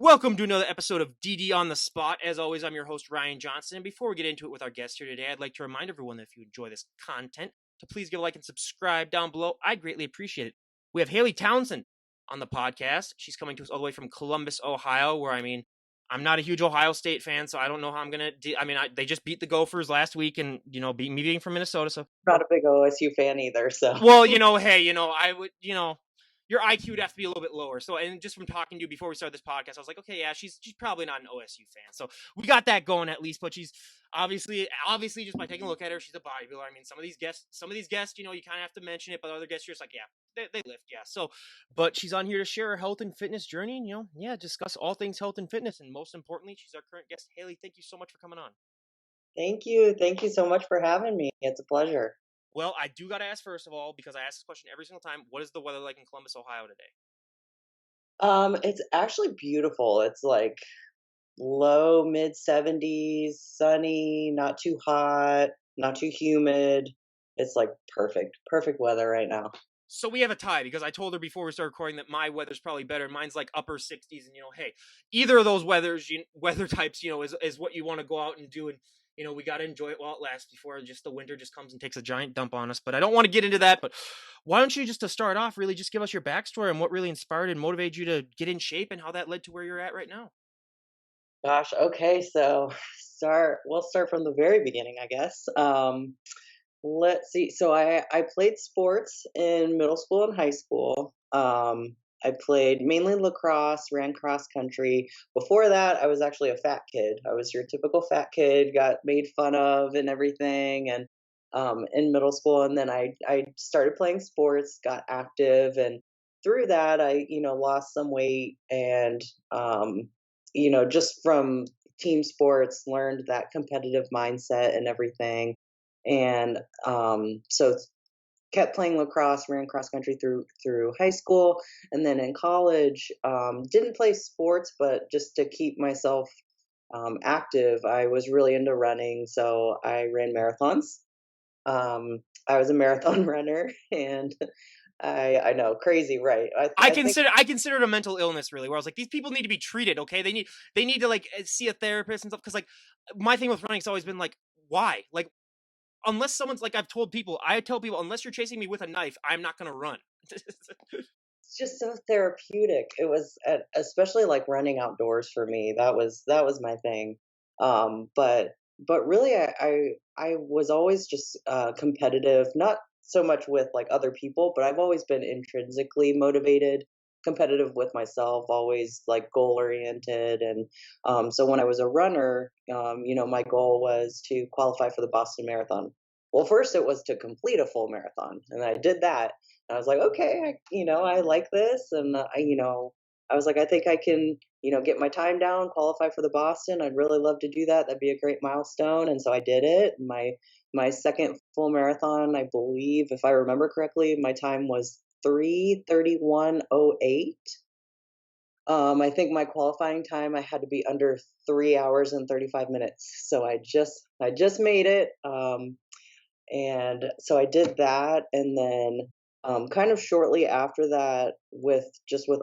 Welcome to another episode of DD on the Spot. As always, I'm your host, Ryan Johnson. And before we get into it with our guest here today, I'd like to remind everyone that if you enjoy this content, to please give a like and subscribe down below. I'd greatly appreciate it. We have Hayley Townsend on the podcast. She's coming to us all the way from Columbus, Ohio, where, I'm not a huge Ohio State fan, so I don't know how I'm going to they just beat the Gophers last week and, beat me being from Minnesota. So, Not a big OSU fan either, so. well, hey, I would, your IQ would have to be a little bit lower. So, and just from talking to you before we started this podcast, I was like, okay, yeah, she's probably not an OSU fan. So we got that going at least. But she's obviously just by taking a look at her, she's a bodybuilder. I mean, some of these guests, you kind of have to mention it, but other guests, you're just like, yeah, they lift, yeah. So, but she's on here to share her health and fitness journey, and discuss all things health and fitness. And most importantly, she's our current guest. Hayley, thank you so much for coming on. Thank you. Thank you so much for having me. It's a pleasure. Well, I do got to ask first of all, because I ask this question every single time. What is the weather like in Columbus, Ohio today? It's actually beautiful. It's like low mid 70s, sunny, not too hot, not too humid. It's like perfect weather right now. So we have a tie because I told her before we started recording that my weather's probably better. Mine's like upper 60s, and hey, either of those weather types, is what you want to go out and do, and we got to enjoy it while it lasts before just the winter just comes and takes a giant dump on us. But I don't want to get into that. But why don't you just to start off, really just give us your backstory and what really inspired and motivated you to get in shape and how that led to where you're at right now. Gosh, okay, so we'll start from the very beginning, I guess. Let's see. So I played sports in middle school and high school. I played mainly lacrosse, ran cross country. Before that, I was actually a fat kid. I was your typical fat kid, got made fun of and everything. And in middle school, and then I started playing sports, got active, and through that, I lost some weight, and just from team sports, learned that competitive mindset and everything, and so kept playing lacrosse, ran cross country through high school, and then in college, didn't play sports, but just to keep myself active, I was really into running, so I ran marathons. I was a marathon runner, and I know, crazy, right? I consider it a mental illness, really, where I was like, these people need to be treated, okay? They need to like see a therapist and stuff. Because like my thing with running's always been like, why? Like, unless someone's like, I tell people, unless you're chasing me with a knife, I'm not gonna run. It's just so therapeutic. It was especially like running outdoors for me. That was my thing. But really, I was always just competitive, not so much with like other people, but I've always been intrinsically motivated, competitive with myself, always like goal oriented. And so when I was a runner, my goal was to qualify for the Boston Marathon. Well, first it was to complete a full marathon, and I did that. And I was like, okay, I like this, and I was like, I think I can, get my time down, qualify for the Boston. I'd really love to do that. That'd be a great milestone. And so I did it. My second full marathon, I believe, if I remember correctly, my time was 3:31:08. I think my qualifying time, I had to be under 3 hours and 35 minutes. So I just made it. And so I did that, and then kind of shortly after that, with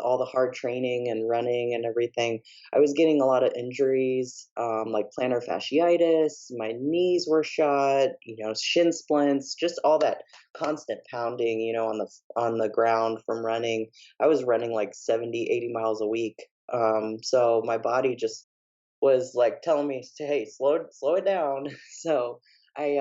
all the hard training and running and everything, I was getting a lot of injuries, like plantar fasciitis. My knees were shot, shin splints, just all that constant pounding, on the ground from running. I was running like 70, 80 miles a week. So my body just was like telling me, hey, slow it down. So I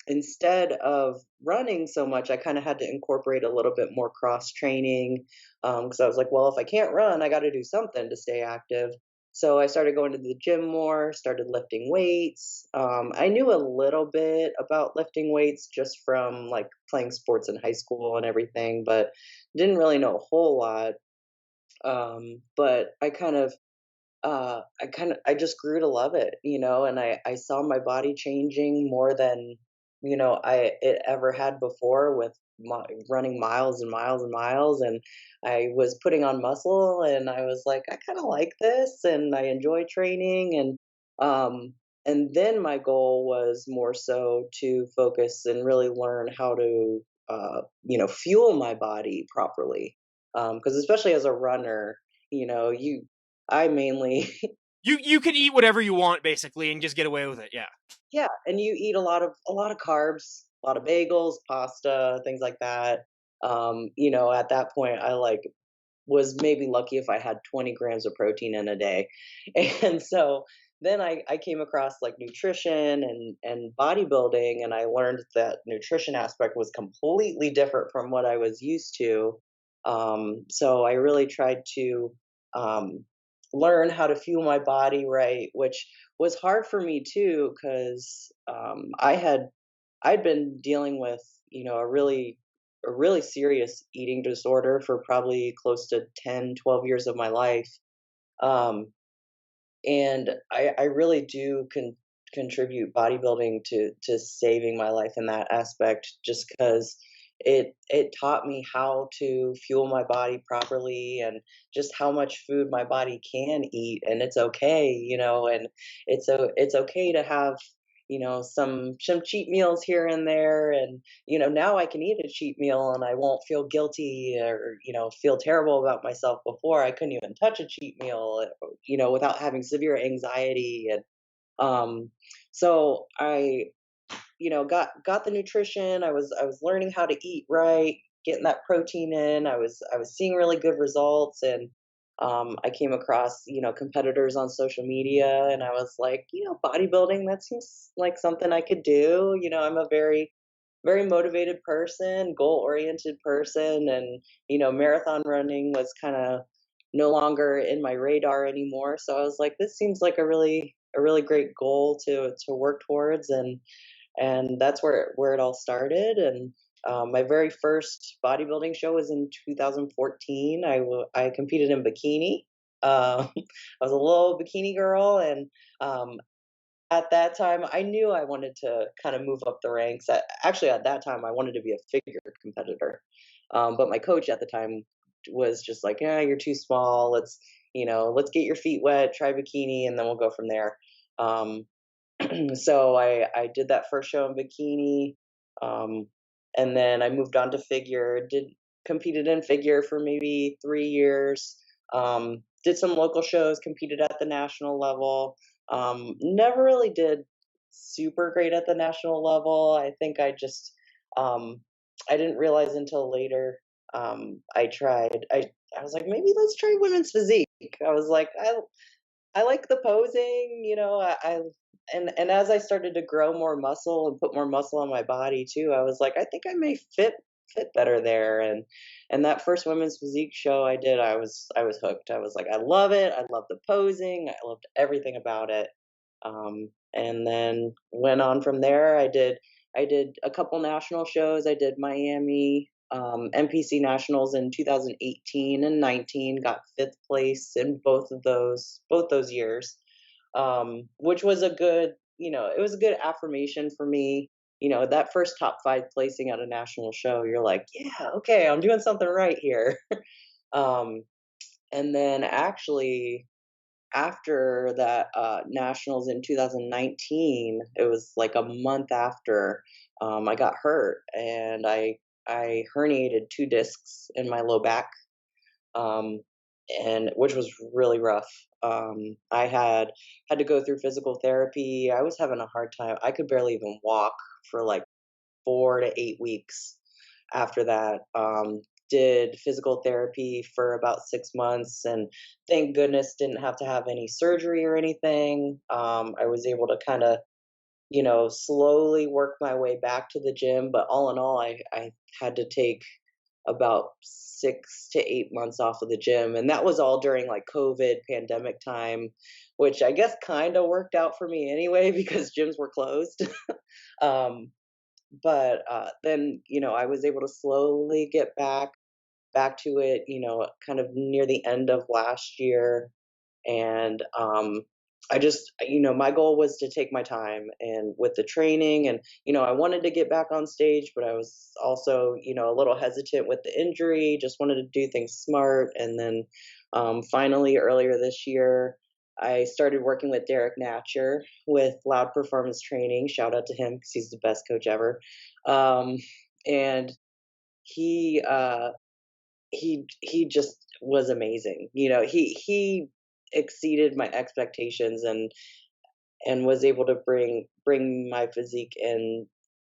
instead of running so much, I kind of had to incorporate a little bit more cross training, because I was like, well, if I can't run, I got to do something to stay active. So I started going to the gym more, started lifting weights. I knew a little bit about lifting weights just from like playing sports in high school and everything, but didn't really know a whole lot. But I just grew to love it, and I saw my body changing more than, it ever had before, with running miles and miles and miles. And I was putting on muscle, and I was like, I kind of like this, and I enjoy training. And then my goal was more so to focus and really learn how to, fuel my body properly. Because especially as a runner, you I mainly You can eat whatever you want basically and just get away with it. Yeah. yeah, and you eat a lot of carbs, a lot of bagels, pasta, things like that. At that point, I like was maybe lucky if I had 20 grams of protein in a day. And so then I came across like nutrition and bodybuilding, and I learned that nutrition aspect was completely different from what I was used to. So I really tried to um, learn how to fuel my body right, which was hard for me too, because I'd been dealing with, a really serious eating disorder for probably close to 10, 12 years of my life. Um, and I really do contribute bodybuilding to saving my life in that aspect, just because it taught me how to fuel my body properly, and just how much food my body can eat, and it's okay, and it's okay to have some cheat meals here and there. And now I can eat a cheat meal and I won't feel guilty, or feel terrible about myself. Before, I couldn't even touch a cheat meal, without having severe anxiety. And um so I got the nutrition. I was learning how to eat right, getting that protein in. I was seeing really good results. And I came across competitors on social media, and I was like, bodybuilding, that seems like something I could do. I'm a very very motivated person, goal oriented person. And marathon running was kind of no longer in my radar anymore. So I was like, this seems like a really great goal to work towards. And that's where it all started. And my very first bodybuilding show was in 2014. I competed in bikini. I was a little bikini girl. And at that time, I knew I wanted to kind of move up the ranks. Actually, at that time, I wanted to be a figure competitor. But my coach at the time was just like, "Yeah, you're too small. Let's get your feet wet, try bikini, and then we'll go from there." Um, so I did that first show in bikini, um, and then I moved on to figure. Did Competed in figure for maybe 3 years. Did some local shows. Competed at the national level. Never really did super great at the national level. I think um, I didn't realize until later. I tried. I was like, maybe let's try women's physique. I was like, I like the posing, and as I started to grow more muscle and put more muscle on my body too, I was like, I think I may fit better there. And that first women's physique show I did, I was hooked. I was like, I love it. I love the posing. I loved everything about it. And then went on from there. I did a couple national shows. I did Miami NPC Nationals in 2018 and 19. Got fifth place in both those years, which was it was a good affirmation for me. That first top five placing at a national show, you're like, yeah, okay, I'm doing something right here. um, and then actually after that nationals in 2019, it was like a month after, I got hurt, and I herniated two discs in my low back, um, and which was really rough. I had to go through physical therapy. I was having a hard time. I could barely even walk for like 4 to 8 weeks after that. Did physical therapy for about 6 months, and thank goodness didn't have to have any surgery or anything. I was able to kind of, slowly work my way back to the gym. But all in all, I had to take about 6 to 8 months off of the gym. And that was all during like COVID pandemic time, which I guess kind of worked out for me anyway, because gyms were closed. um, but then, I was able to slowly get back to it, kind of near the end of last year. And I just, my goal was to take my time and with the training. And I wanted to get back on stage, but I was also a little hesitant with the injury. Just wanted to do things smart. And then finally earlier this year, I started working with Derek Natcher with Loud Performance Training. Shout out to him because he's the best coach ever. Um, and he he just was amazing. He exceeded my expectations and was able to bring my physique in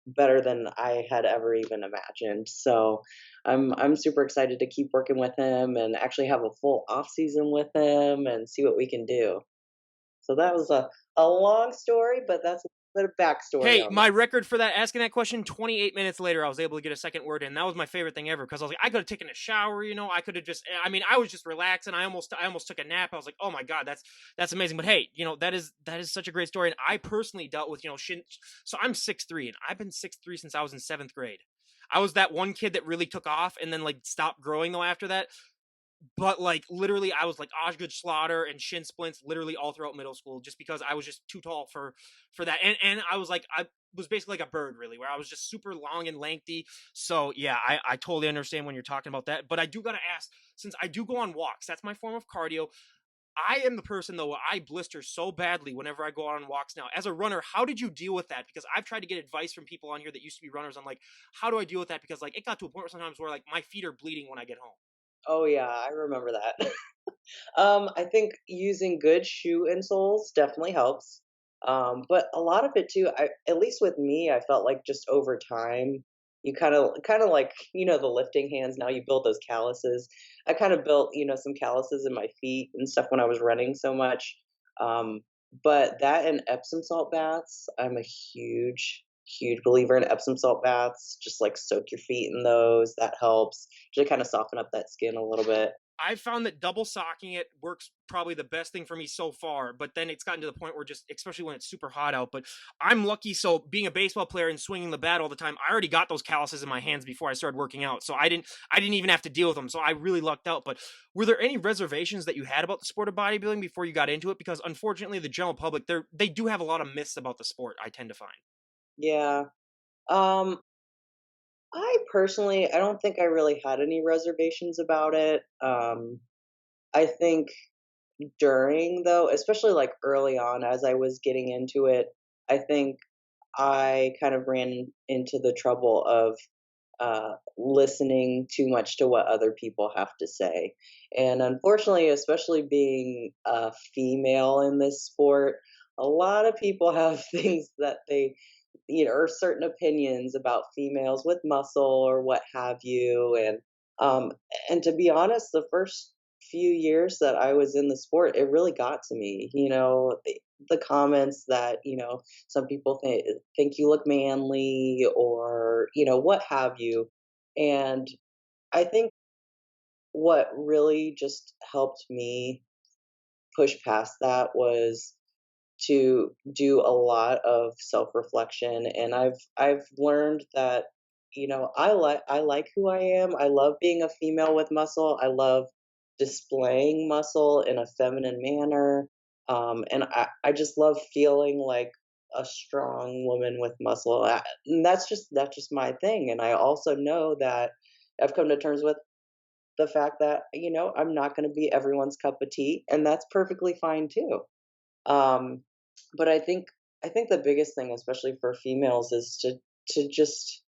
better than I had ever even imagined. So I'm super excited to keep working with him and actually have a full off season with him and see what we can do. So that was a long story, but that's a bit of backstory Hey, on that. my record for that asking that question, 28 minutes later, I was able to get a second word in. That was my favorite thing ever because I was like, I could have taken a shower, I could have just, I mean, I was just relaxing. I almost took a nap. I was like, oh my god, that's amazing. But hey, that is such a great story. And I personally dealt with, shin. So I'm 6'3", and I've been 6'3" since I was in seventh grade. I was that one kid that really took off and then like stopped growing though after that. But like literally, I was like Osgood Slaughter and shin splints literally all throughout middle school, just because I was just too tall for that. And I was like, I was basically like a bird, really, where I was just super long and lengthy. So yeah, I totally understand when you're talking about that. But I do gotta ask, since I do go on walks, that's my form of cardio. I am the person though, I blister so badly whenever I go out on walks now. As a runner, how did you deal with that? Because I've tried to get advice from people on here that used to be runners on like, how do I deal with that? Because like it got to a point where sometimes where like my feet are bleeding when I get home. Oh yeah, I remember that. I think using good shoe insoles definitely helps. But a lot of it too, at least with me, I felt like just over time, you kind of like, the lifting hands, now you build those calluses. I kind of built, some calluses in my feet and stuff when I was running so much. Um, but that and Epsom salt baths, I'm a huge believer in Epsom salt baths. Just like soak your feet in those. That helps to kind of soften up that skin a little bit. I've found that double socking it works probably the best thing for me so far, but then it's gotten to the point where just, especially when it's super hot out, but I'm lucky. So being a baseball player and swinging the bat all the time, I already got those calluses in my hands before I started working out. So I didn't even have to deal with them. So I really lucked out. But were there any reservations that you had about the sport of bodybuilding before you got into it? Because unfortunately, the general public, they do have a lot of myths about the sport, I tend to find. Yeah. Um, I don't think I really had any reservations about it. I think during though, especially like early on as I was getting into it, I think I kind of ran into the trouble of listening too much to what other people have to say. And unfortunately, especially being a female in this sport, a lot of people have things that they, or certain opinions about females with muscle or what have you. Um, and to be honest, the first few years that I was in the sport, it really got to me. The comments that some people think you look manly or what have you. And I think what really just helped me push past that was to do a lot of self-reflection. And I've learned that I like who I am. I love being a female with muscle. I love displaying muscle in a feminine manner. And I just love feeling like a strong woman with muscle. And that's just my thing. And I also know that I've come to terms with the fact that I'm not going to be everyone's cup of tea, and that's perfectly fine too. um, but I think the biggest thing, especially for females, is to just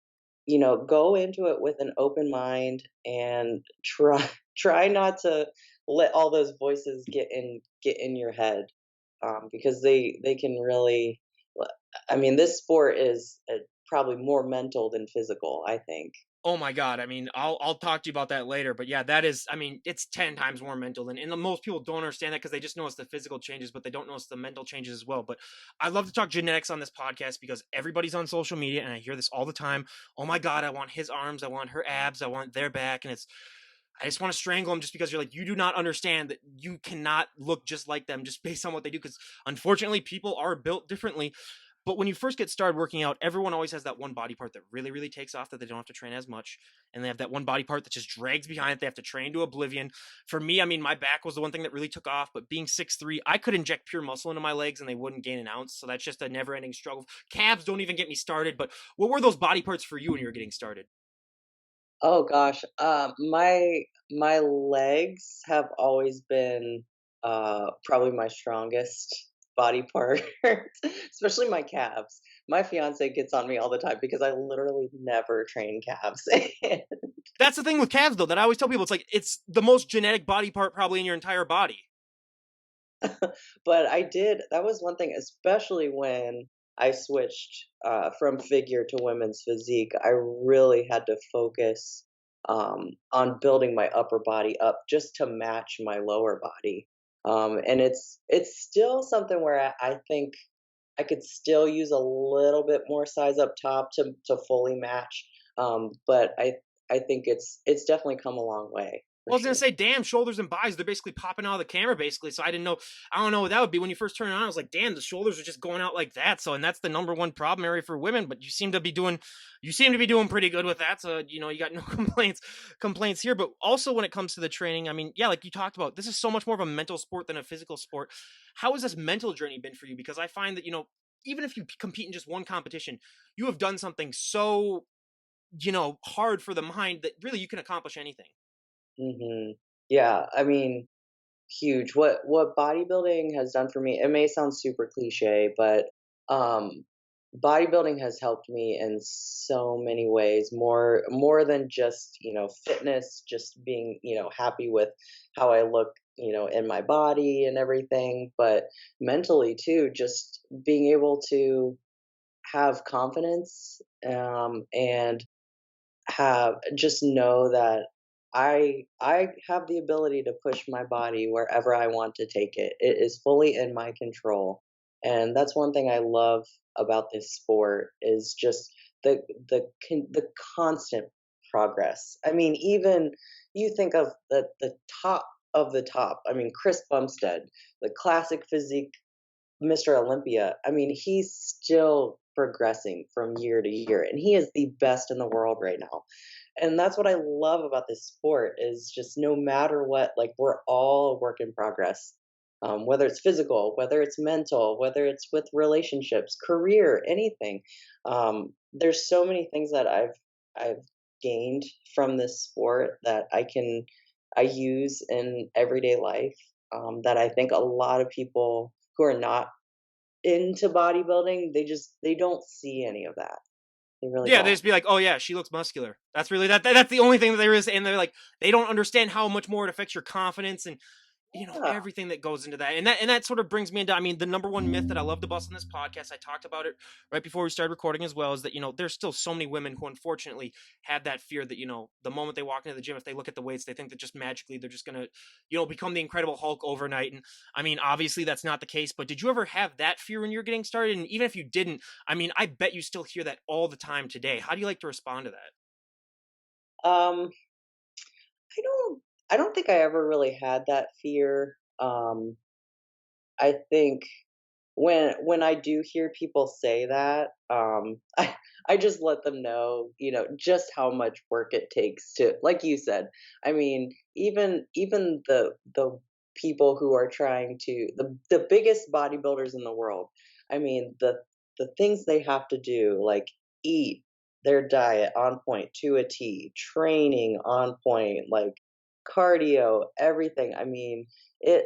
go into it with an open mind and try try not to let all those voices get in your head, because they can really. I mean, this sport is probably more mental than physical, I think. Oh my god! I mean, I'll talk to you about that later. But yeah, that is. I mean, it's 10 times more mental than, and most people don't understand that because they just notice the physical changes, but they don't notice the mental changes as well. But I love to talk genetics on this podcast because everybody's on social media, and I hear this all the time. Oh my god, I want his arms, I want her abs, I want their back, and it's. I just want to strangle them just because you're like, you do not understand that you cannot look just like them just based on what they do. Because unfortunately, people are built differently. But when you first get started working out, everyone always has that one body part that really, really takes off that they don't have to train as much. And they have that one body part that just drags behind it. They have to train to oblivion. For me, I mean, my back was the one thing that really took off. But being 6'3", I could inject pure muscle into my legs and they wouldn't gain an ounce. So that's just a never ending struggle. Calves don't even get me started. But what were those body parts for you when you were getting started? Oh gosh, my legs have always been probably my strongest body part, especially my calves. My fiance gets on me all the time because I literally never train calves. That's the thing with calves, though, that I always tell people. It's like it's the most genetic body part probably in your entire body. But I did that was one thing, especially when I switched, from figure to women's physique, I really had to focus, on building my upper body up just to match my lower body. And it's still something where I think I could still use a little bit more size up top to fully match, but I think it's definitely come a long way, for Well, I was gonna sure. say, damn, shoulders and buys, they're basically popping out of the camera, basically. So I didn't know, I don't know what that would be when you first turned it on. I was like, damn, the shoulders are just going out like that. So, and that's the number one problem area for women. But you seem to be doing pretty good with that. So, you got no complaints here. But also when it comes to the training, I mean, yeah, like you talked about, this is so much more of a mental sport than a physical sport. How has this mental journey been for you? Because I find that even if you compete in just one competition, you have done something so hard for the mind that really you can accomplish anything. Mhm. Yeah, I mean, huge. What bodybuilding has done for me, it may sound super cliche, but um bodybuilding has helped me in so many ways, more than just, fitness, just being, happy with how I look, in my body and everything, but mentally too, just being able to have confidence, and have just know that I have the ability to push my body wherever I want to take it. It is fully in my control. And that's one thing I love about this sport is just the constant progress. I mean, even you think of the top of the top. I mean, Chris Bumstead, the classic physique Mr. Olympia, I mean, he's still progressing from year to year, and he is the best in the world right now. And that's what I love about this sport is just no matter what, like we're all a work in progress. Whether it's physical, whether it's mental, whether it's with relationships, career, anything. There's so many things that I've gained from this sport that I use in everyday life, that I think a lot of people who are not into bodybuilding, they don't see any of that. They really Yeah, they don't. just be like, "Oh yeah, she looks muscular." That's really that's the only thing that there is, and they're like, they don't understand how much more it affects your confidence and Yeah. everything that goes into that. And that sort of brings me into, I mean, the number one myth that I love to bust on this podcast, I talked about it right before we started recording as well, is that there's still so many women who unfortunately have that fear that the moment they walk into the gym, if they look at the weights, they think that just magically they're just gonna become the Incredible Hulk overnight. And I mean, obviously that's not the case, but did you ever have that fear when you're getting started? And even if you didn't, I mean, I bet you still hear that all the time today. How do you like to respond to that? Um, I don't I don't think I ever really had that fear. I think when I do hear people say that, I just let them know, just how much work it takes to, like you said. I mean, even the people who are trying to the biggest bodybuilders in the world. I mean, the things they have to do, like eat their diet on point to a T, training on point, like cardio, everything. I mean,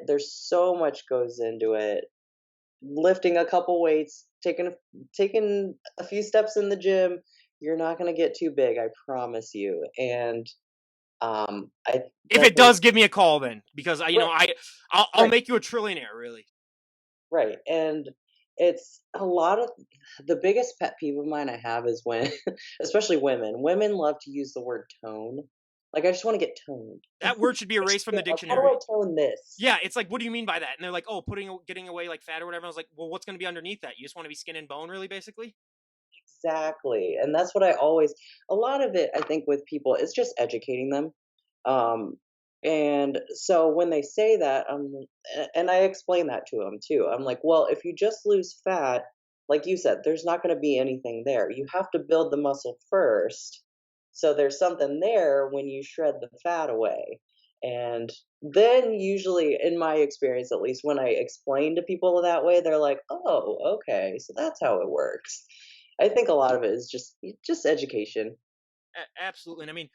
there's so much goes into it, lifting a couple weights, taking a few steps in the gym, you're not gonna get too big, I promise you. And I If it definitely does, give me a call then, because I, you know, right, I, I'll right, make you a trillionaire, really. right. And it's a lot of the biggest pet peeve of mine I have is when, especially women love to use the word tone. Like I just want to get toned. That word should be I just erased from the how do I dictionary. tone this? Yeah, it's like, what do you mean by that? And they're like, oh, getting away like fat or whatever. I was like, well, what's going to be underneath that? You just want to be skin and bone, really, basically. Exactly. And that's what I always a lot of it I think with people is just educating them. Um, and so when they say that, and I explain that to them too. I'm like, well, if you just lose fat, like you said, there's not going to be anything there. You have to build the muscle first. So there's something there when you shred the fat away. And then usually in my experience at least when I explain to people that way, they're like, "Oh, okay. So that's how it works." I think a lot of it is just education. Absolutely. And I mean,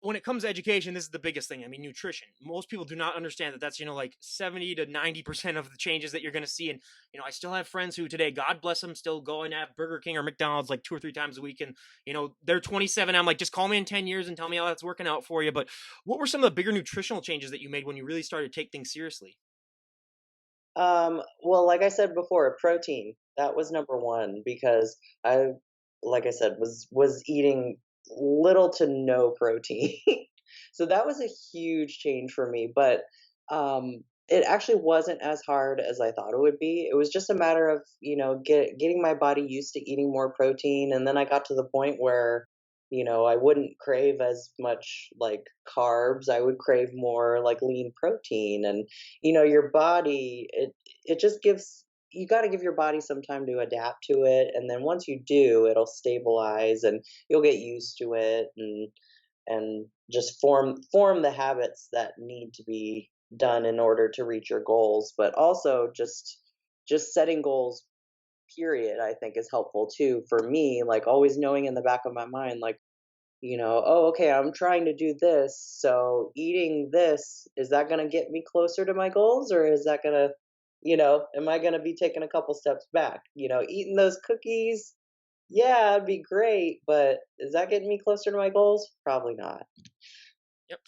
when it comes to education, this is the biggest thing. I mean, nutrition. Most people do not understand that that's, like 70 to 90% of the changes that you're going to see. And, I still have friends who today, God bless them, still go and have Burger King or McDonald's like 2 or 3 times a week. And, they're 27. I'm like, just call me in 10 years and tell me how that's working out for you. But what were some of the bigger nutritional changes that you made when you really started to take things seriously? Well, like I said before, protein. That was number one because I, like I said, was eating little to no protein. So that was a huge change for me. But it actually wasn't as hard as I thought it would be. It was just a matter of, getting my body used to eating more protein. And then I got to the point where, I wouldn't crave as much like carbs. I would crave more like lean protein. And your body, it just gives, you got to give your body some time to adapt to it, and then once you do, it'll stabilize and you'll get used to it, and just form the habits that need to be done in order to reach your goals. But also just setting goals, period, I think is helpful too for me, like always knowing in the back of my mind, like, oh, okay, I'm trying to do this. So eating this, is that going to get me closer to my goals, or is that going to, am I going to be taking a couple steps back? Eating those cookies, yeah, it'd be great. But is that getting me closer to my goals? Probably not. Yep.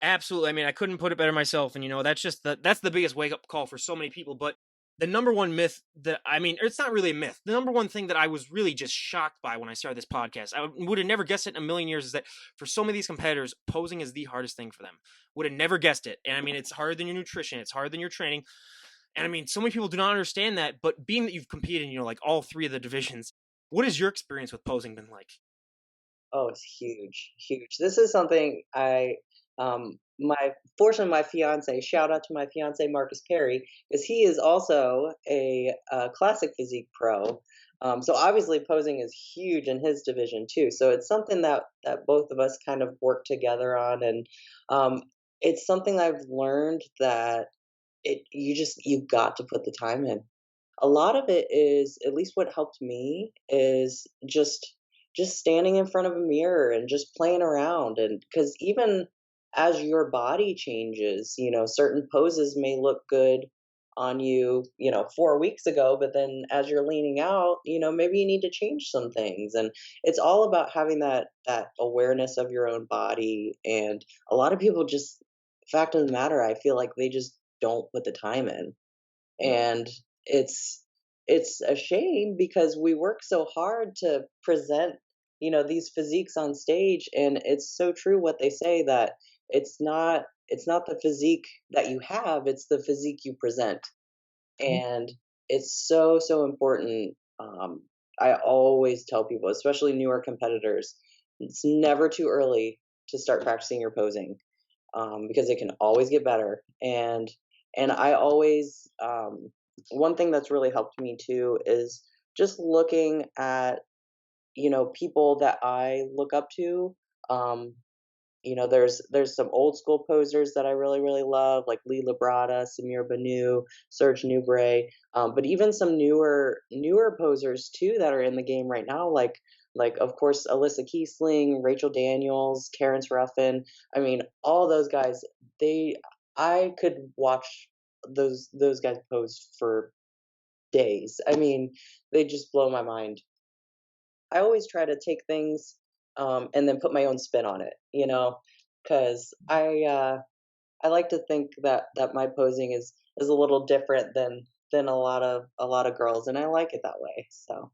Absolutely. I mean, I couldn't put it better myself. And that's just that's the biggest wake up call for so many people. But the number one myth that I mean, it's not really a myth. The number one thing that I was really just shocked by when I started this podcast, I would have never guessed it in a million years, is that for so many of these competitors, posing is the hardest thing for them. Would have never guessed it. And I mean, it's harder than your nutrition, it's harder than your training. And I mean, so many people do not understand that. But being that you've competed in, like all three of the divisions, what has your experience with posing been like? Oh, it's huge, huge. This is something my fortunately, my fiance, shout out to my fiance Marcus Perry, because he is also a classic physique pro. So obviously, posing is huge in his division too. So it's something that both of us kind of work together on, and um, it's something I've learned that you got to put the time in. A lot of it is, at least what helped me, is just standing in front of a mirror and just playing around. And because even as your body changes, certain poses may look good on you, 4 weeks ago, but then as you're leaning out, maybe you need to change some things. And it's all about having that awareness of your own body. And a lot of people just, fact of the matter, I feel like they just don't put the time in. And it's it's a shame because we work so hard to present, these physiques on stage. And it's so true what they say, that it's not the physique that you have, it's the physique you present. And it's so so important. I always tell people, especially newer competitors, it's never too early to start practicing your posing, because it can always get better. And I always, one thing that's really helped me too is just looking at, people that I look up to. Um, there's some old school posers that I really really love, like Lee Labrada, Samir Banu, Serge Nubray, but even some newer posers too that are in the game right now, like of course Alyssa Kiesling, Rachel Daniels, Terrence Ruffin. I mean, all those guys. They I could watch those guys pose for days. I mean, they just blow my mind. I always try to take things, and then put my own spin on it, because I like to think that my posing is a little different than a lot of girls, and I like it that way. So.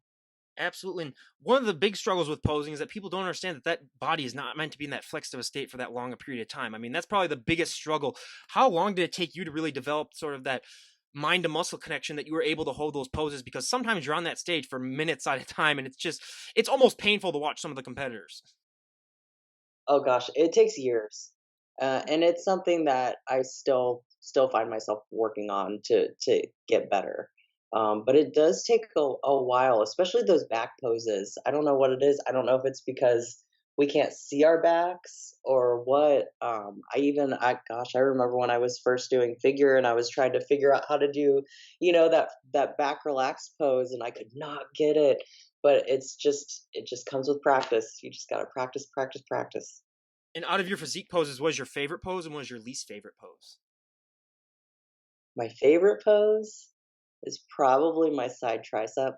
Absolutely. And one of the big struggles with posing is that people don't understand that body is not meant to be in that flexive a state for that long a period of time. I mean, that's probably the biggest struggle. How long did it take you to really develop sort of that mind to muscle connection that you were able to hold those poses? Because sometimes you're on that stage for minutes at a time, and it's almost painful to watch some of the competitors. Oh gosh, it takes years, and it's something that I still find myself working on to get better. But it does take a while, especially those back poses. I don't know what it is. I don't know if it's because we can't see our backs or what. I remember when I was first doing figure and I was trying to figure out how to do, that back relaxed pose, and I could not get it. But it just comes with practice. You just gotta practice, practice, practice. And out of your physique poses, what is your favorite pose and what is your least favorite pose? My favorite pose is probably my side tricep.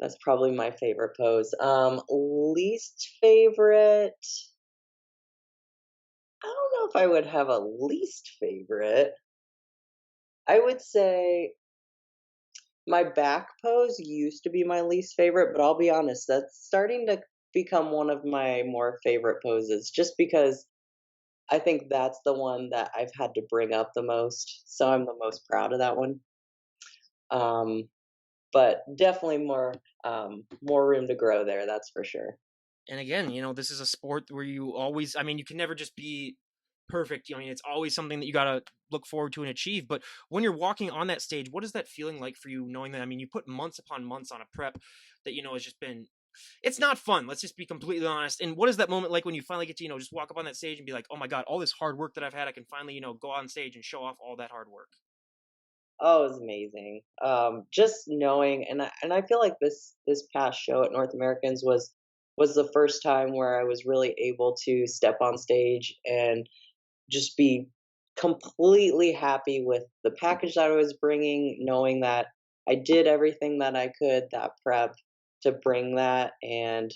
That's probably my favorite pose. Least favorite, I don't know if I would have a least favorite. I would say my back pose used to be my least favorite, but I'll be honest, that's starting to become one of my more favorite poses just because I think that's the one that I've had to bring up the most. So I'm the most proud of that one. Um, but definitely more room to grow there, that's for sure. And again, this is a sport where you always, I mean, you can never just be perfect. I mean, it's always something that you got to look forward to and achieve. But when you're walking on that stage, what is that feeling like for you knowing that, I mean, you put months upon months on a prep that, has just been, it's not fun. Let's just be completely honest. And what is that moment like when you finally get to, just walk up on that stage and be like, oh my God, all this hard work that I've had, I can finally, go on stage and show off all that hard work. Oh, it was amazing. Just knowing, and I feel like this past show at North Americans was the first time where I was really able to step on stage and just be completely happy with the package that I was bringing, knowing that I did everything that I could that prep to bring that, and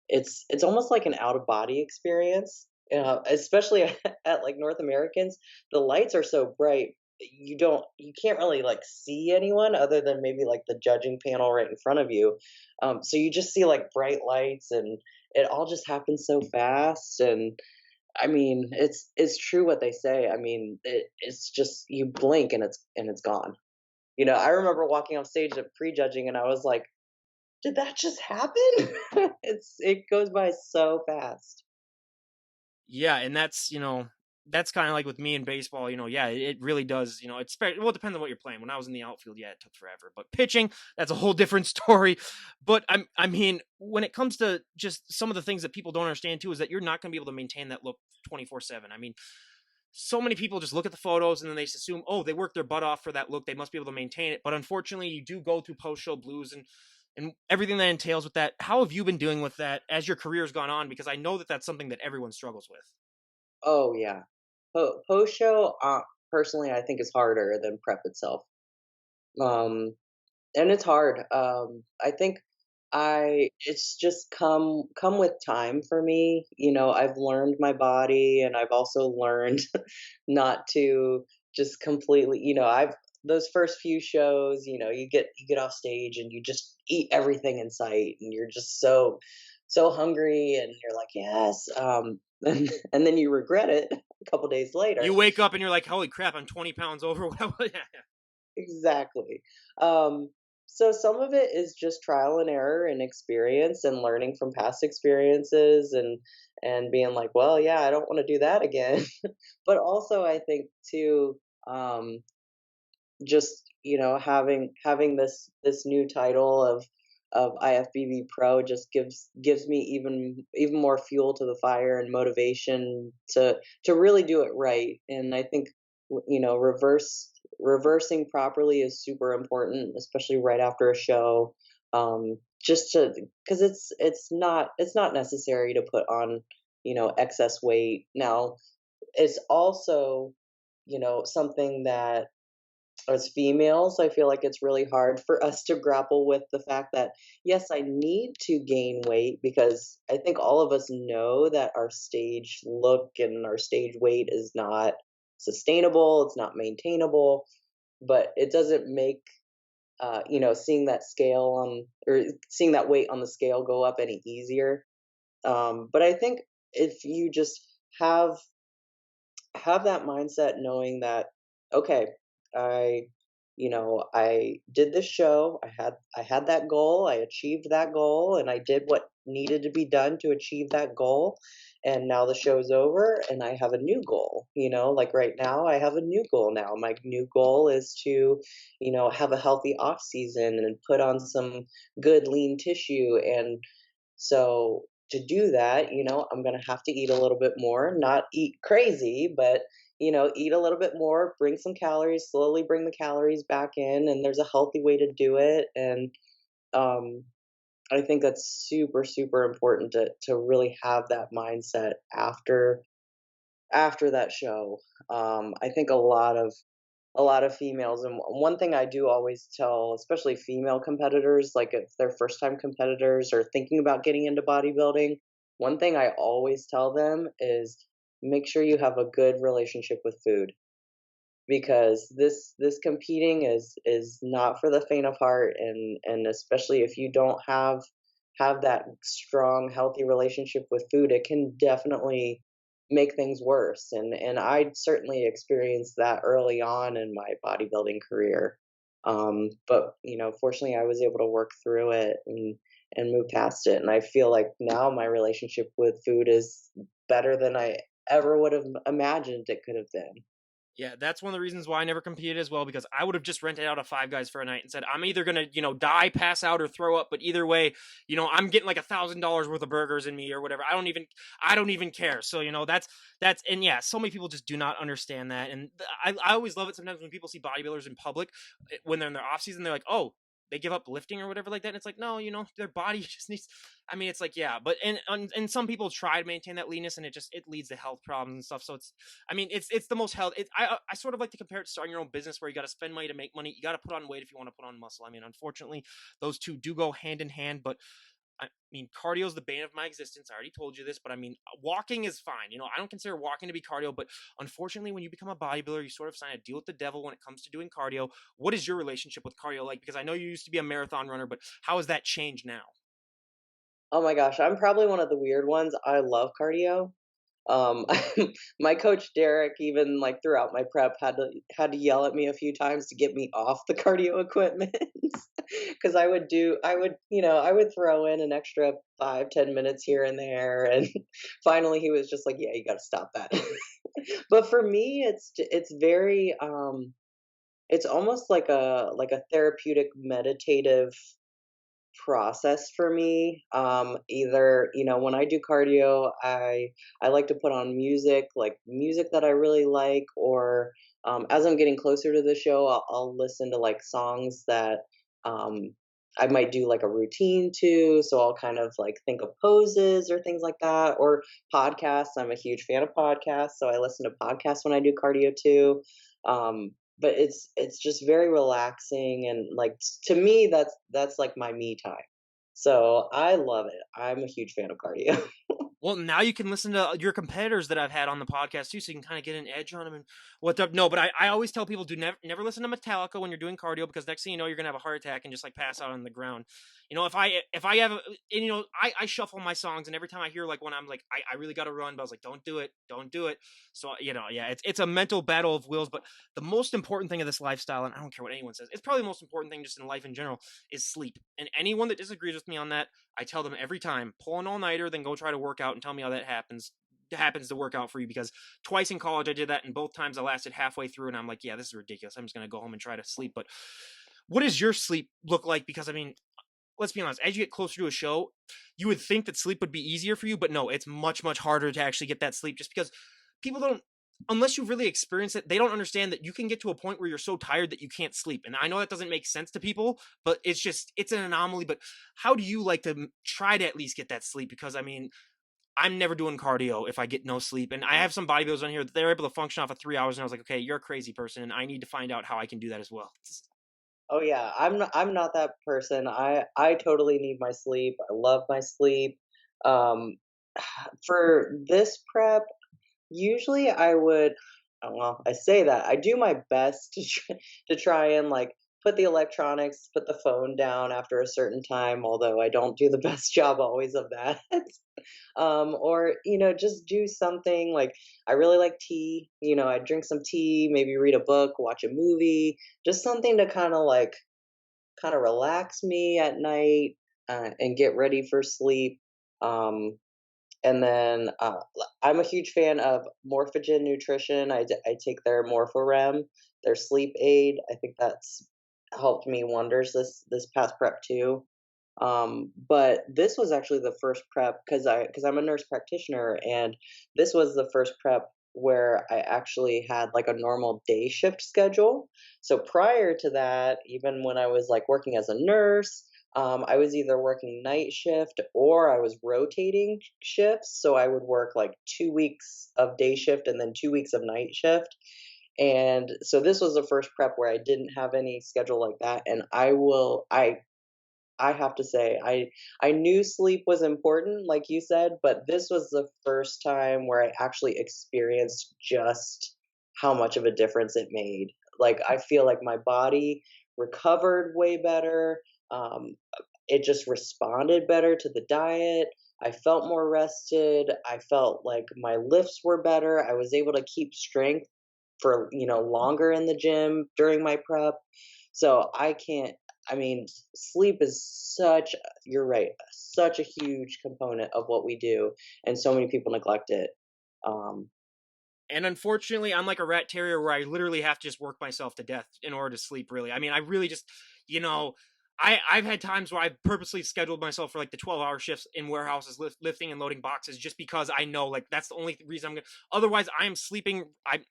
it's almost like an out of body experience. Especially at like North Americans, the lights are so bright you can't really like see anyone other than maybe like the judging panel right in front of you. So you just see like bright lights, and it all just happens so fast. And I mean, it's true what they say. I mean, it's just you blink and it's gone. I remember walking off stage at prejudging, and I was like, "Did that just happen?" It goes by so fast. Yeah, and that's kind of like with me in baseball. Yeah, it really does. Well, it depends on what you're playing. When I was in the outfield, yeah, it took forever. But pitching, that's a whole different story. But I mean, when it comes to just some of the things that people don't understand too, is that you're not going to be able to maintain that look 24/7. I mean, so many people just look at the photos and then they just assume, oh, they worked their butt off for that look. They must be able to maintain it. But unfortunately, you do go through post show blues and everything that entails with that. How have you been doing with that as your career has gone on? Because I know that that's something that everyone struggles with. Oh yeah, post show. Personally, I think is harder than prep itself. Um, and it's hard. I think I it's just come with time for me. I've learned my body, and I've also learned not to just completely. I've those first few shows. You get off stage and you just eat everything in sight, and you're just so hungry, and you're like yes, and then you regret it a couple days You later. wake up and you're like, holy crap, I'm 20 pounds over. Yeah. Exactly. Um, so some of it is just trial and error and experience and learning from past experiences, and being like, well, yeah, I don't want to do that again. But also I think too, just having this new title of IFBB Pro just gives me even more fuel to the fire and motivation to really do it right. And I think reversing properly is super important, especially right after a show. Just to because it's not necessary to put on excess weight. Now it's also something that as females, I feel like it's really hard for us to grapple with the fact that, yes, I need to gain weight because I think all of us know that our stage look and our stage weight is not sustainable, it's not maintainable, but it doesn't make, seeing that scale on, or seeing that weight on the scale go up any easier. But I think if you just have have that mindset knowing that okay, i I did this show, I had that goal, I achieved that goal, and I did what needed to be done to achieve that goal, and now the show's over and I have a new goal. Like right now I have a new goal. Now my new goal is to have a healthy off season and put on some good lean tissue. And so to do that, I'm going to have to eat a little bit more, not eat crazy, but eat a little bit more, bring some calories, slowly bring the calories back in, and there's a healthy way to do it. And um I think that's super super important to really have that mindset after that show. I think a lot of females, and one thing I do always tell especially female competitors, like if they're first time competitors or thinking about getting into bodybuilding, one thing I always tell them is make sure you have a good relationship with food. because this competing is not for the faint of heart, and especially if you don't have that strong healthy relationship with food, it can definitely make things worse, and I certainly experienced that early on in my bodybuilding career. But fortunately I was able to work through it and move past it, and I feel like now my relationship with food is better than I ever would have imagined it could have been. Yeah, that's one of the reasons why I never competed as well, because I would have just rented out a Five Guys for a night and said, I'm either gonna, die, pass out, or throw up, but either way, I'm getting like $1,000 worth of burgers in me or whatever. I don't even care. So, and yeah, so many people just do not understand that. And I always love it sometimes when people see bodybuilders in public, when they're in their off season, they're like, oh, they give up lifting or whatever like that. And it's like, no, their body just needs, I mean, it's like, yeah, but, and some people try to maintain that leanness, and it leads to health problems and stuff. So I mean, it's the most health. I sort of like to compare it to starting your own business, where you got to spend money to make money. You got to put on weight if you want to put on muscle. I mean, unfortunately, those two do go hand in hand. But I mean, cardio is the bane of my existence. I already told you this, but I mean, walking is fine. I don't consider walking to be cardio, but unfortunately, when you become a bodybuilder, you sort of sign a deal with the devil when it comes to doing cardio. What is your relationship with cardio like? Because I know you used to be a marathon runner, but how has that changed now? Oh my gosh, I'm probably one of the weird ones. I love cardio. Um, my coach Derek, even like throughout my prep, had to yell at me a few times to get me off the cardio equipment, because I would throw in an extra 5-10 minutes here and there, and finally he was just like, "Yeah, you got to stop that." But for me, it's very it's almost like a therapeutic meditative process for me. Either, when I do cardio, I like to put on music, like music that I really like, or as I'm getting closer to the show, I'll listen to like songs that um, I might do like a routine to. So I'll kind of like think of poses or things like that, or podcasts. I'm a huge fan of podcasts, so I listen to podcasts when I do cardio too. But it's just very relaxing, and like to me that's like my me time. So I love it. I'm a huge fan of cardio. Well, now you can listen to your competitors that I've had on the podcast too, so you can kind of get an edge on them and what's up. No, but I always tell people, do never listen to Metallica when you're doing cardio, because next thing you know, you're gonna have a heart attack and just like pass out on the ground. If I have, and I shuffle my songs, and every time I hear like when I'm like I really got to run, but I was like, don't do it, don't do it. So yeah, it's a mental battle of wills. But the most important thing of this lifestyle, and I don't care what anyone says, it's probably the most important thing just in life in general, is sleep. And anyone that disagrees with me on that, I tell them every time, pull an all-nighter, then go try to work out and tell me how that happens to work out for you, because twice in college I did that, and both times I lasted halfway through and I'm like, yeah, this is ridiculous. I'm just going to go home and try to sleep. But what does your sleep look like? Because I mean, let's be honest, as you get closer to a show, you would think that sleep would be easier for you, but no, it's much, much harder to actually get that sleep, just because people don't, unless you really experience it, they don't understand that you can get to a point where you're so tired that you can't sleep. And I know that doesn't make sense to people, but it's an anomaly. But how do you like to try to at least get that sleep? Because I mean, I'm never doing cardio if I get no sleep. And I have some bodybuilders on here that they're able to function off of 3 hours. And I was like, okay, you're a crazy person, and I need to find out how I can do that as well. Oh yeah, I'm not that person. I totally need my sleep. I love my sleep. Um, for this prep, usually I would, well, I say that I do my best to try and like put the electronics, put the phone down after a certain time, although I don't do the best job always of that. Or just do something like, I really like tea. I drink some tea, maybe read a book, watch a movie, just something to kind of relax me at night, and get ready for sleep. Um, and then I'm a huge fan of Morphogen Nutrition. I take their Morphorem, their sleep aid. I think that's helped me wonders this past prep too. But this was actually the first prep, because I'm a nurse practitioner, and this was the first prep where I actually had like a normal day shift schedule. So prior to that, even when I was like working as a nurse, I was either working night shift or I was rotating shifts. So I would work like 2 weeks of day shift and then 2 weeks of night shift. And so this was the first prep where I didn't have any schedule like that. And I have to say, I knew sleep was important, like you said, but this was the first time where I actually experienced just how much of a difference it made. Like, I feel like my body recovered way better. Um, it just responded better to the diet. I felt more rested. I felt like my lifts were better. I was able to keep strength for, longer in the gym during my prep. So I can't, I mean, sleep is you're right, such a huge component of what we do. And so many people neglect it. Um, And unfortunately, I'm like a rat terrier where I literally have to just work myself to death in order to sleep, really. I mean, I really just, you know, I've had times where I've purposely scheduled myself for like the 12-hour shifts in warehouses, lifting and loading boxes, just because I know like that's the only reason I'm gonna. Otherwise, I am sleeping.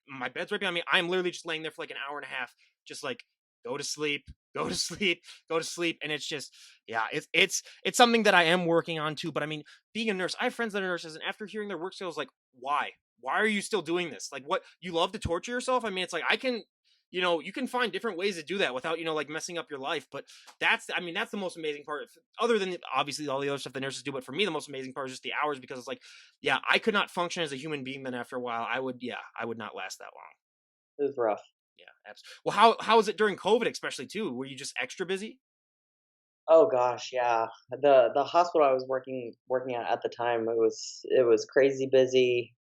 My bed's right behind me. I'm literally just laying there for like an hour and a half, just like go to sleep, go to sleep, go to sleep, and it's just yeah, it's something that I am working on too. But I mean, being a nurse, I have friends that are nurses, and after hearing their work skills, like why? Why are you still doing this? Like, what, you love to torture yourself? I mean, it's like I can, you can find different ways to do that without, like messing up your life. But I mean, that's the most amazing part. Other than obviously all the other stuff the nurses do, but for me, the most amazing part is just the hours because it's like, yeah, I could not function as a human being. Then after a while, I would not last that long. it was rough. Yeah, absolutely. Well, how was it during COVID, especially too? Were you just extra busy? Oh gosh, yeah. The hospital I was working at the time, it was crazy busy.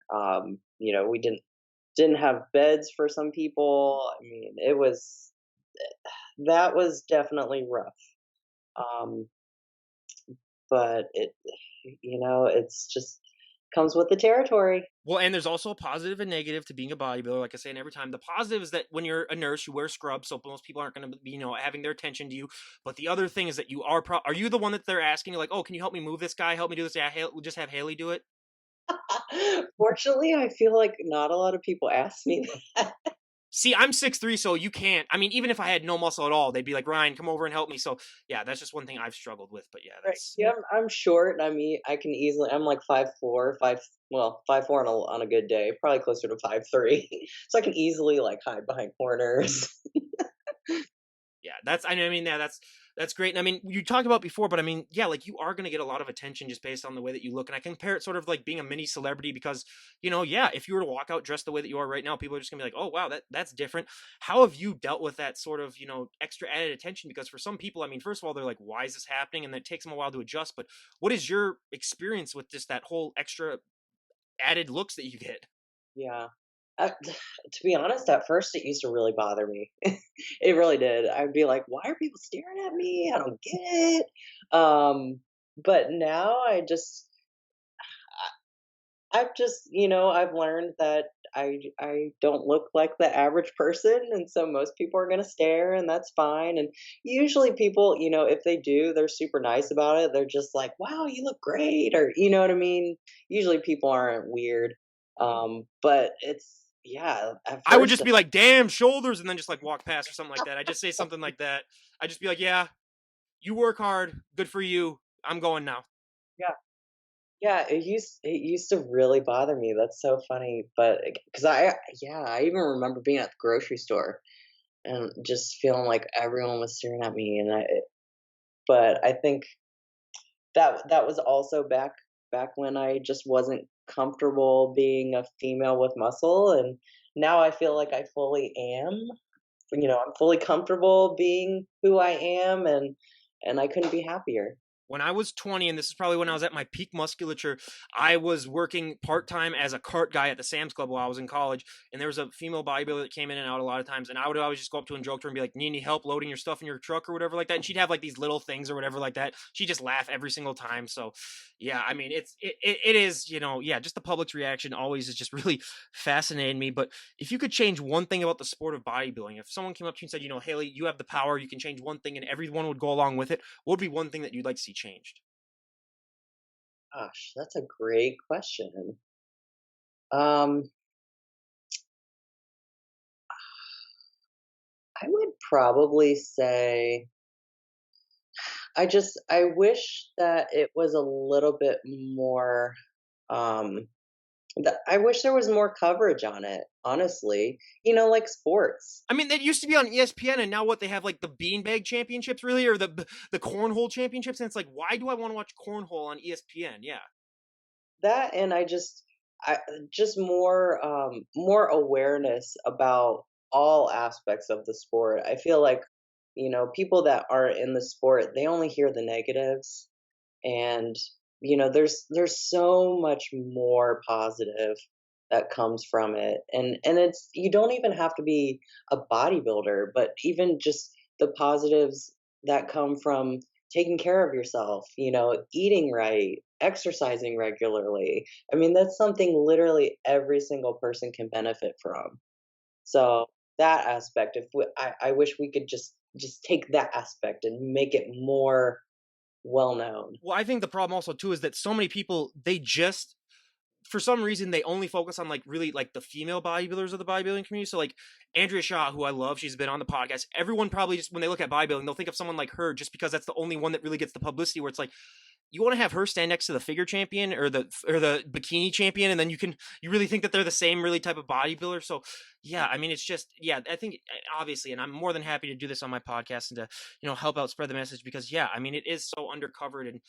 We didn't have beds for some people. I mean, that was definitely rough. Um, but it's just comes with the territory. Well, and there's also a positive and negative to being a bodybuilder. Like I say, and every time the positive is that when you're a nurse, you wear scrubs, so most people aren't going to be, having their attention to you. But the other thing is that you are. Are you the one that they're asking? You're like, oh, can you help me move this guy? Help me do this. Yeah, we'll just have Haley do it. Fortunately, I feel like not a lot of people ask me that. See, I'm 6'3", so you can't. I mean, even if I had no muscle at all, they'd be like, Ryan, come over and help me. So yeah, that's just one thing I've struggled with. But yeah, Right. that's Yeah, I'm short. I mean, I can easily. I'm like 5'4", 5'4" on a good day, probably closer to 5'3". So I can easily like hide behind corners. yeah, I mean, yeah, that's great. And I mean, you talked about before, but I mean, yeah, like you are going to get a lot of attention just based on the way that you look. And I compare it sort of like being a mini celebrity because, yeah, if you were to walk out dressed the way that you are right now, people are just gonna be like, oh wow, that's different. How have you dealt with that sort of, extra added attention? Because for some people, I mean, first of all, they're like, why is this happening? And that takes them a while to adjust. But what is your experience with just that whole extra added looks that you get? Yeah. To be honest, at first it used to really bother me. It really did. I'd be like, "Why are people staring at me? I don't get it." But now I've learned that I don't look like the average person, and so most people are gonna stare, and that's fine. And usually people, if they do, they're super nice about it. They're just like, "Wow, you look great," or you know what I mean. Usually people aren't weird, but yeah. At I would first, just be like, damn shoulders, and then just like walk past or something like that. I just say something like that. I just be like, yeah, you work hard, good for you. I'm going now. yeah, yeah, it used to really bother me. That's so funny, but because I even remember being at the grocery store and just feeling like everyone was staring at me, but I think that was also back when I just wasn't comfortable being a female with muscle, and now I feel like I fully am. I'm fully comfortable being who I am, and I couldn't be happier. When I was 20, and this is probably when I was at my peak musculature, I was working part time as a cart guy at the Sam's Club while I was in college. And there was a female bodybuilder that came in and out a lot of times. And I would always just go up to her and joke to her and be like, need any help loading your stuff in your truck or whatever like that. And she'd have like these little things or whatever like that. She'd just laugh every single time. So yeah, I mean, it is, yeah, just the public's reaction always is just really fascinating me. But if you could change one thing about the sport of bodybuilding, if someone came up to you and said, Haley, you have the power, you can change one thing and everyone would go along with it, what would be one thing that you'd like to see changed? Gosh, that's a great question. Um, I would probably say I wish that it was a little bit more. Um, I wish there was more coverage on it. Honestly, like sports. I mean, that used to be on ESPN, and now what they have like the beanbag championships, really, or the cornhole championships, and it's like, why do I want to watch cornhole on ESPN? Yeah, That and I just I just more awareness about all aspects of the sport. I feel like, people that aren't in the sport, they only hear the negatives, and there's so much more positive that comes from it, and it's you don't even have to be a bodybuilder, but even just the positives that come from taking care of yourself, eating right, exercising regularly. I mean, that's something literally every single person can benefit from. So that aspect, I wish we could just take that aspect and make it more well known. Well, I think the problem also too is that so many people, they just, for some reason, they only focus on like really like the female bodybuilders of the bodybuilding community. So like Andrea Shaw, who I love, she's been on the podcast. Everyone probably just, when they look at bodybuilding, they'll think of someone like her just because that's the only one that really gets the publicity. Where it's like, you want to have her stand next to the figure champion or the bikini champion, and then you really think that they're the same really type of bodybuilder. So yeah, I mean, it's just, yeah, I think obviously, and I'm more than happy to do this on my podcast and to help out spread the message, because yeah, I mean, it is so undercovered. And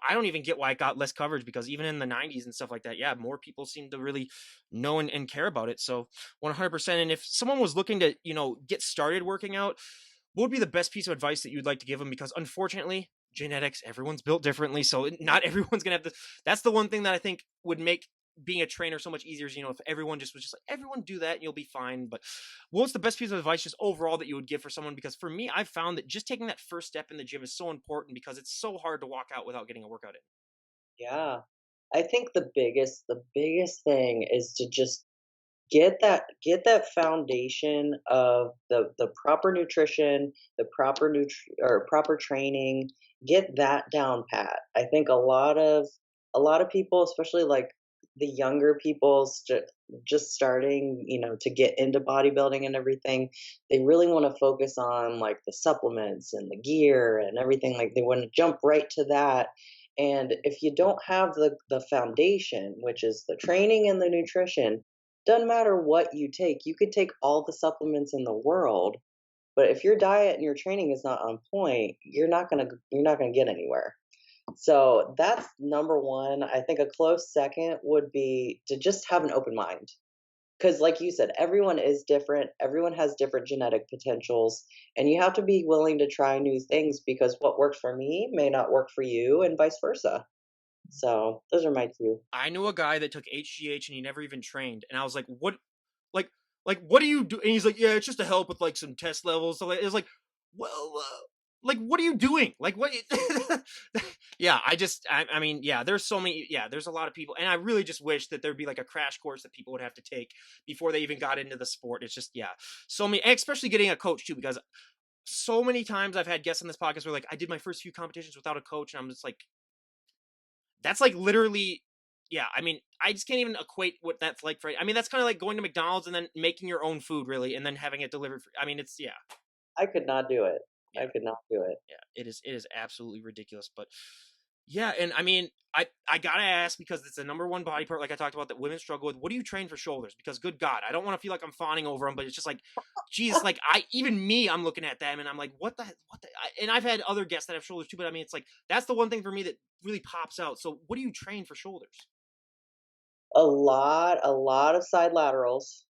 I don't even get why it got less coverage, because even in the 90s and stuff like that, yeah, more people seem to really know and care about it. So 100%. And if someone was looking to get started working out, what would be the best piece of advice that you'd like to give them? Because unfortunately, genetics, everyone's built differently, so not everyone's gonna have this. That's the one thing that I think would make being a trainer so much easier, is if everyone just was just like, everyone do that and you'll be fine. But what's the best piece of advice just overall that you would give for someone? Because for me, I've found that just taking that first step in the gym is so important, because it's so hard to walk out without getting a workout in. Yeah. I think the biggest thing is to just get that foundation of the proper nutrition, the proper training, get that down pat. I think a lot of people, especially like the younger people just starting, to get into bodybuilding and everything, they really want to focus on like the supplements and the gear and everything. Like they want to jump right to that. And if you don't have the foundation, which is the training and the nutrition, doesn't matter what you take. You could take all the supplements in the world, but if your diet and your training is not on point, you're not gonna get anywhere. So that's number one. I think a close second would be to just have an open mind. Because, like you said, everyone is different. Everyone has different genetic potentials, and you have to be willing to try new things, because what works for me may not work for you, and vice versa. So those are my two. I knew a guy that took HGH and he never even trained, and I was like, "What? Like, what do you do?" And he's like, "Yeah, it's just to help with like some test levels." So it was like, well, like, what are you doing? Like, what? Yeah, I mean, yeah, there's so many, yeah, there's a lot of people, and I really just wish that there'd be like a crash course that people would have to take before they even got into the sport. It's just, yeah, so many, and especially getting a coach too, because so many times I've had guests on this podcast where like I did my first few competitions without a coach, and I'm just like, that's like literally, yeah, I mean, I just can't even equate what that's like for, I mean, that's kind of like going to McDonald's and then making your own food, really, and then having it delivered for, I mean, it's, yeah, I could not do it. I yeah, could not do it. yeah, it is absolutely ridiculous. But yeah, and I mean, I gotta ask, because it's the number one body part, like I talked about, that women struggle with. What do you train for shoulders? Because good God, I don't want to feel like I'm fawning over them, but it's just like, geez, like even me, I'm looking at them and I'm like, and I've had other guests that have shoulders too, but I mean, it's like, that's the one thing for me that really pops out. So what do you train for shoulders? A lot of side laterals.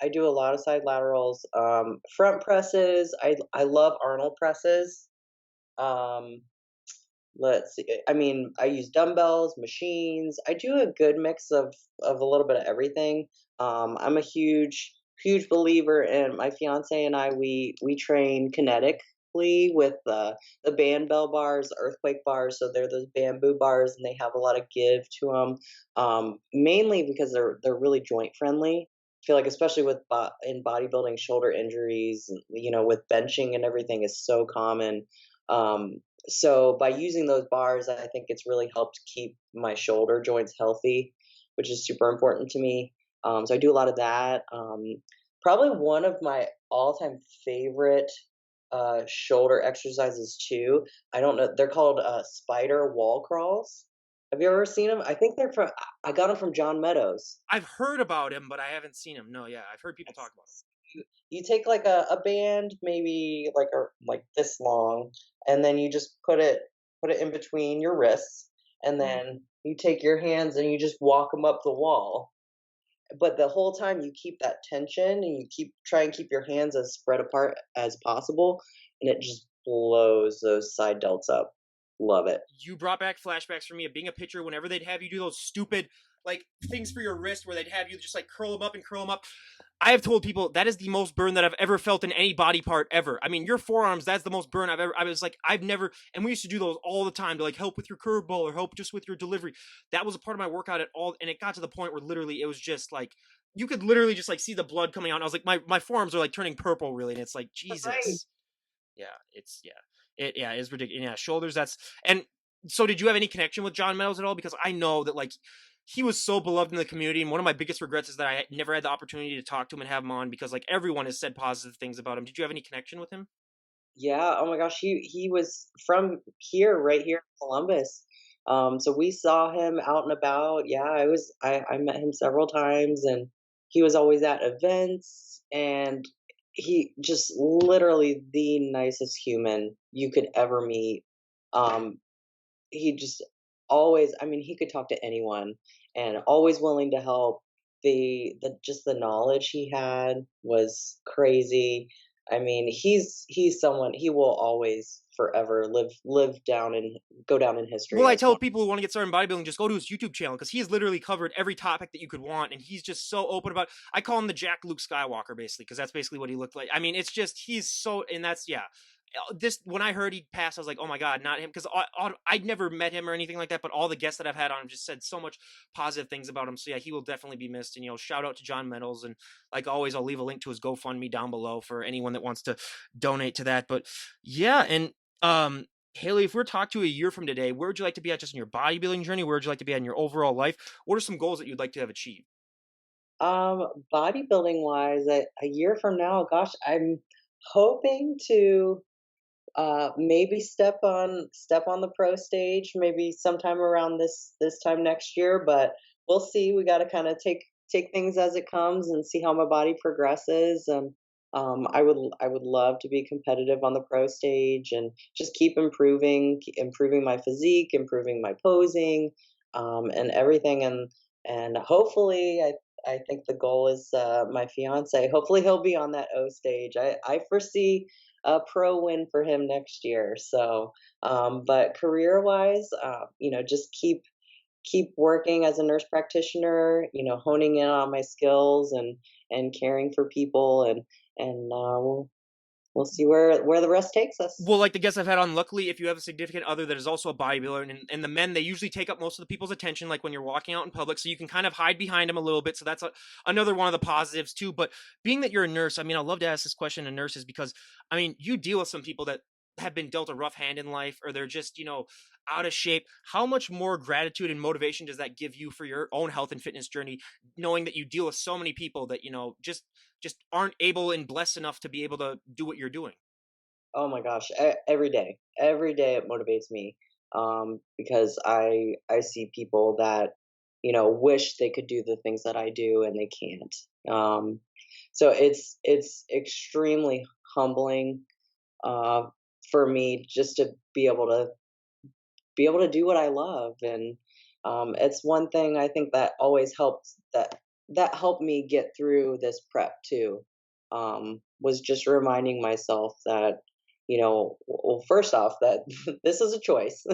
I do a lot of side laterals. Front presses. I love Arnold presses. Um, let's see. I mean, I use dumbbells, machines. I do a good mix of a little bit of everything. I'm a huge believer, and my fiance and I, we train kinetically with the band bell bars, earthquake bars. So they're those bamboo bars, and they have a lot of give to them. Mainly because they're really joint friendly. I feel like, especially in bodybuilding, shoulder injuries, with benching and everything is so common. Um, so by using those bars, I think it's really helped keep my shoulder joints healthy, which is super important to me. So I do a lot of that. Probably one of my all-time favorite shoulder exercises too. I don't know. They're called spider wall crawls. Have you ever seen them? I think they're from. I got them from John Meadows. I've heard about him, but I haven't seen him. No, yeah, I've heard people talk about him. You take like a band, maybe like this long, and then you just put it in between your wrists, and then you take your hands and you just walk them up the wall. but the whole time you keep that tension and you try and keep your hands as spread apart as possible, and it just blows those side delts up. Love it. You brought back flashbacks for me of being a pitcher whenever they'd have you do those stupid like things for your wrist where they'd have you just like curl them up and curl them up. I have told people that is the most burn that I've ever felt in any body part ever. I mean, your forearms, that's the most burn I've ever. I was like, I've never, and we used to do those all the time to like help with your curveball or help just with your delivery. That was a part of my workout at all. And it got to the point where literally it was just like, you could literally just like see the blood coming out. And I was like, my forearms are like turning purple, really. And it's like, Right. Jesus. Yeah, it is ridiculous. Yeah, shoulders. That's and so. Did you have any connection with John Meadows at all? Because I know that like he was so beloved in the community, and one of my biggest regrets is that I never had the opportunity to talk to him and have him on because like everyone has said positive things about him. Did you have any connection with him? Yeah, oh my gosh, he was from here, right here in Columbus. So we saw him out and about. Yeah, I met him several times, and he was always at events, and he just literally the nicest human you could ever meet. Um, he just always, I mean, he could talk to anyone and always willing to help. The just the knowledge he had was crazy. I mean, he's someone, he will always forever live down and go down in Well, history I as tell one. people who want to get started in bodybuilding, just go to his YouTube channel because he has literally covered every topic that you could want, and he's just so open about. I call him the Jack Luke Skywalker, basically, because that's basically what he looked like. I mean, it's just he's so, and that's yeah. This when I heard he passed, I was like, oh my god, not him, because I'd never met him or anything like that. But all the guests that I've had on him just said so much positive things about him. So yeah, he will definitely be missed. And shout out to John Meadows, and like always, I'll leave a link to his GoFundMe down below for anyone that wants to donate to that. But yeah, and Hayley, if we're talking to a year from today, where would you like to be at just in your bodybuilding journey? Where would you like to be at in your overall life? What are some goals that you'd like to have achieved? Bodybuilding wise, a year from now, gosh, I'm hoping to maybe step on the pro stage maybe sometime around this time next year, but we'll see. We got to kind of take things as it comes and see how my body progresses. And I would love to be competitive on the pro stage and just keep improving my physique, improving my posing, and everything. And hopefully I think the goal is my fiance. Hopefully he'll be on that O stage. I foresee a pro win for him next year. So, but career wise, just keep working as a nurse practitioner. Honing in on my skills and caring for people, and we'll see where the rest takes us. Well, like the guests I've had on, luckily, if you have a significant other that is also a bodybuilder, and the men, they usually take up most of the people's attention, like when you're walking out in public, so you can kind of hide behind them a little bit. So that's another one of the positives too. But being that you're a nurse, I mean, I love to ask this question to nurses because, I mean, you deal with some people that have been dealt a rough hand in life, or they're just, out of shape. How much more gratitude and motivation does that give you for your own health and fitness journey, knowing that you deal with so many people that, just aren't able and blessed enough to be able to do what you're doing? Oh my gosh, every day it motivates me, because I see people that wish they could do the things that I do and they can't. So it's extremely humbling, uh, for me just to be able to do what I love. And it's one thing I think that always helps, that helped me get through this prep too. Was just reminding myself that, well, first off, that this is a choice.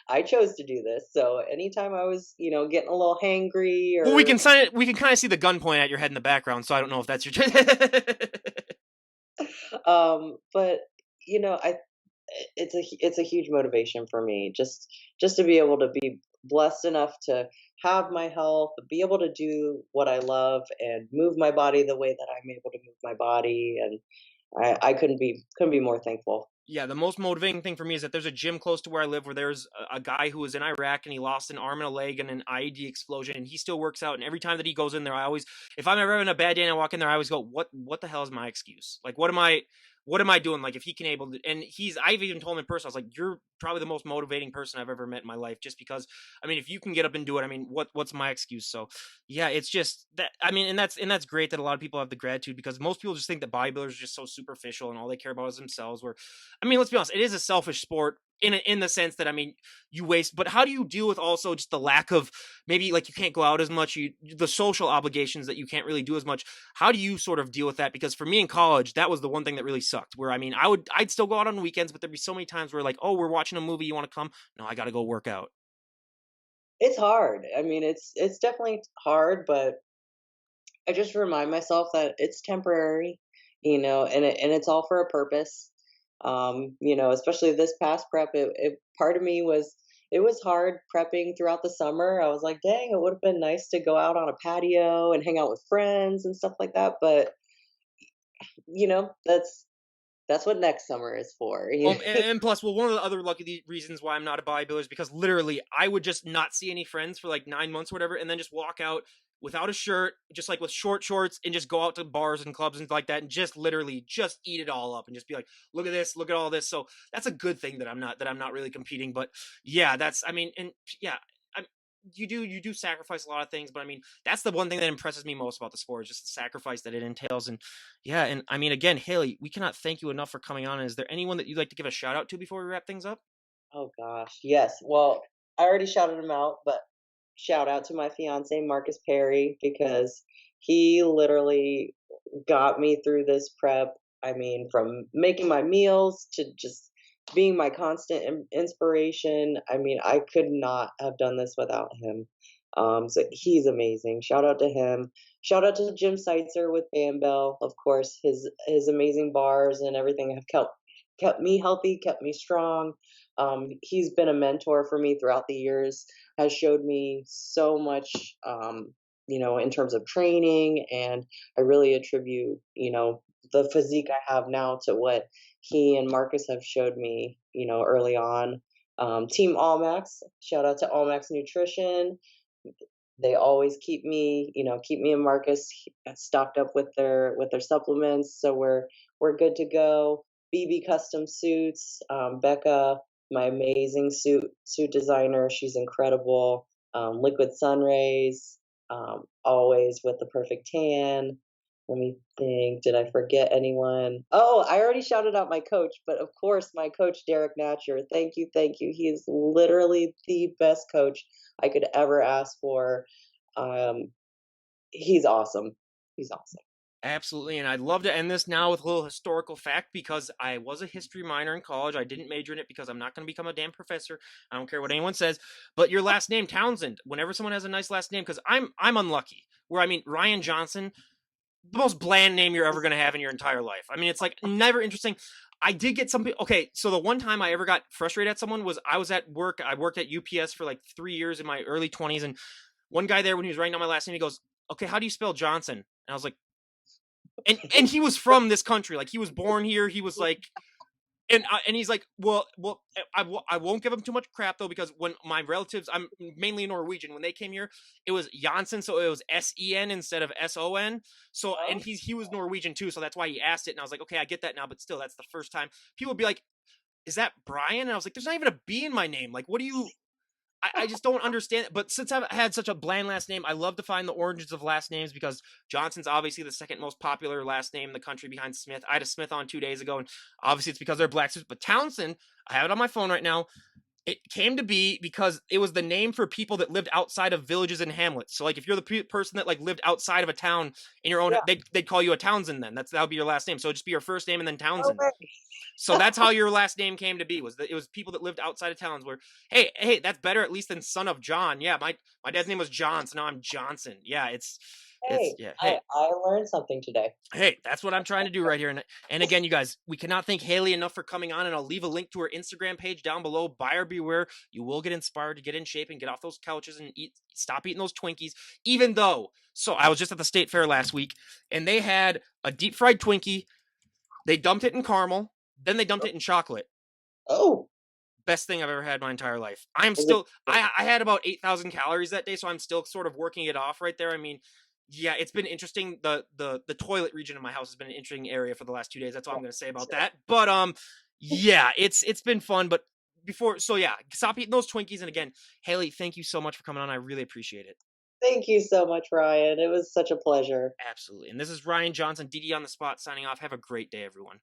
I chose to do this. So anytime I was, getting a little hangry Well, we or can sign it. We can kind of see the gun point at your head in the background, so I don't know if that's your. but I it's a huge motivation for me, just to be able to be blessed enough to have my health, be able to do what I love and move my body the way that I'm able to move my body. And I couldn't be more thankful. Yeah, the most motivating thing for me is that there's a gym close to where I live where there's a guy who was in Iraq and he lost an arm and a leg in an IED explosion, and he still works out. And every time that he goes in there, I always, if I'm ever having a bad day and I walk in there, I always go, what the hell is my excuse? Like, what am I doing? Like, if he can able to, and I've even told him in person, I was like, you're probably the most motivating person I've ever met in my life, just because, I mean, if you can get up and do it, I mean, what's my excuse? So yeah, it's just that, I mean, and that's great that a lot of people have the gratitude, because most people just think that bodybuilders are just so superficial and all they care about is themselves. Where, I mean, let's be honest, it is a selfish sport in the sense that, I mean, you waste, but how do you deal with also just the lack of, maybe like you can't go out as much, the social obligations that you can't really do as much? How do you sort of deal with that? Because for me in college, that was the one thing that really sucked, where, I mean, I'd still go out on weekends, but there'd be so many times where like, oh, we're watching a movie, you want to come? No, I got to go work out. It's hard. I mean, it's definitely hard, but I just remind myself that it's temporary, and it's all for a purpose. Especially this past prep, it part of me was it was hard prepping throughout the summer. I was like, dang, it would have been nice to go out on a patio and hang out with friends and stuff like that. But that's what next summer is for. And plus, well, one of the other lucky reasons why I'm not a bodybuilder is because literally I would just not see any friends for like 9 months or whatever, and then just walk out without a shirt, just like with short shorts, and just go out to bars and clubs and like that, and just literally just eat it all up, and just be like, look at this, look at all this. So that's a good thing that I'm not really competing. But yeah, that's, I mean, and yeah, I'm. You do sacrifice a lot of things, but I mean, that's the one thing that impresses me most about the sport, is just the sacrifice that it entails. And yeah, and I mean, again, Haley, we cannot thank you enough for coming on. Is there anyone that you'd like to give a shout out to before we wrap things up? Oh gosh, yes. Well, I already shouted him out, but shout out to my fiance Marcus Perry because he literally got me through this prep. I mean, from making my meals to just being my constant inspiration. I mean, I could not have done this without him. So he's amazing. Shout out to him. Shout out to Jim Seitzer with Bam Bell. Of course, his amazing bars and everything have kept me healthy, kept me strong. He's been a mentor for me throughout the years, has showed me so much, in terms of training. And I really attribute, the physique I have now to what he and Marcus have showed me, early on. Team Allmax, shout out to Allmax Nutrition. They always keep me and Marcus stocked up with their supplements, so we're good to go. BB Custom Suits, Becca, my amazing suit designer, she's incredible. Liquid Sun Rays, always with the perfect tan. Let me think. Did I forget anyone? Oh, I already shouted out my coach, but of course, my coach, Derek Natcher. Thank you. Thank you. He is literally the best coach I could ever ask for. Um, he's awesome. He's awesome. Absolutely. And I'd love to end this now with a little historical fact, because I was a history minor in college. I didn't major in it because I'm not going to become a damn professor. I don't care what anyone says. But your last name, Townsend, whenever someone has a nice last name, because I'm unlucky. Where, I mean, Ryan Johnson, the most bland name you're ever going to have in your entire life. I mean, it's like never interesting. I did get some. Okay, so the one time I ever got frustrated at someone was I was at work. I worked at UPS for like 3 years in my early 20s. And one guy there, when he was writing down my last name, he goes, okay, how do you spell Johnson? And I was like, and he was from this country, like he was born here. He was like, and he's like, well, I won't give him too much crap though, because when my relatives, I'm mainly Norwegian, when they came here, it was Janssen, so it was SEN instead of SON. So, and Oh, he was Norwegian too, so that's why he asked it, and I was like, okay, I get that now, but still, that's the first time people would be like, is that Brian? And I was like, there's not even a B in my name. Like, what do you? I just don't understand it. But since I've had such a bland last name, I love to find the origins of last names, because Johnson's obviously the second most popular last name in the country behind Smith. I had a Smith on 2 days ago, and obviously it's because they're black suits. But Townsend, I have it on my phone right now. It came to be because it was the name for people that lived outside of villages and hamlets. So, like, if you're the person that like lived outside of a town in your own, yeah. they'd call you a Townsend. Then that would be your last name. So it'd just be your first name and then No Townsend. way. So that's how your last name came to be. Was that it was people that lived outside of towns where, hey, that's better at least than son of John. Yeah, my dad's name was John, so now I'm Johnson. Yeah, it's Hey, yeah. I learned something today. Hey, that's what I'm trying to do right here. And again, you guys, we cannot thank Haley enough for coming on, and I'll leave a link to her Instagram page down below. Buyer beware. You will get inspired to get in shape and get off those couches and stop eating those Twinkies. Even though, so I was just at the state fair last week, and they had a deep fried Twinkie. They dumped it in caramel, then they dumped it in chocolate. Oh, Best thing I've ever had in my entire life. I'm is it? still, I had about 8,000 calories that day, so I'm still sort of working it off right there. I mean, yeah, it's been interesting. The toilet region of my house has been an interesting area for the last 2 days. That's all I'm gonna say about that. But yeah, it's been fun. But before, so yeah, stop eating those Twinkies. And again, Haley, thank you so much for coming on. I really appreciate it. Thank you so much, Ryan. It was such a pleasure. Absolutely. And this is Ryan Johnson, DD on the spot, signing off. Have a great day, everyone.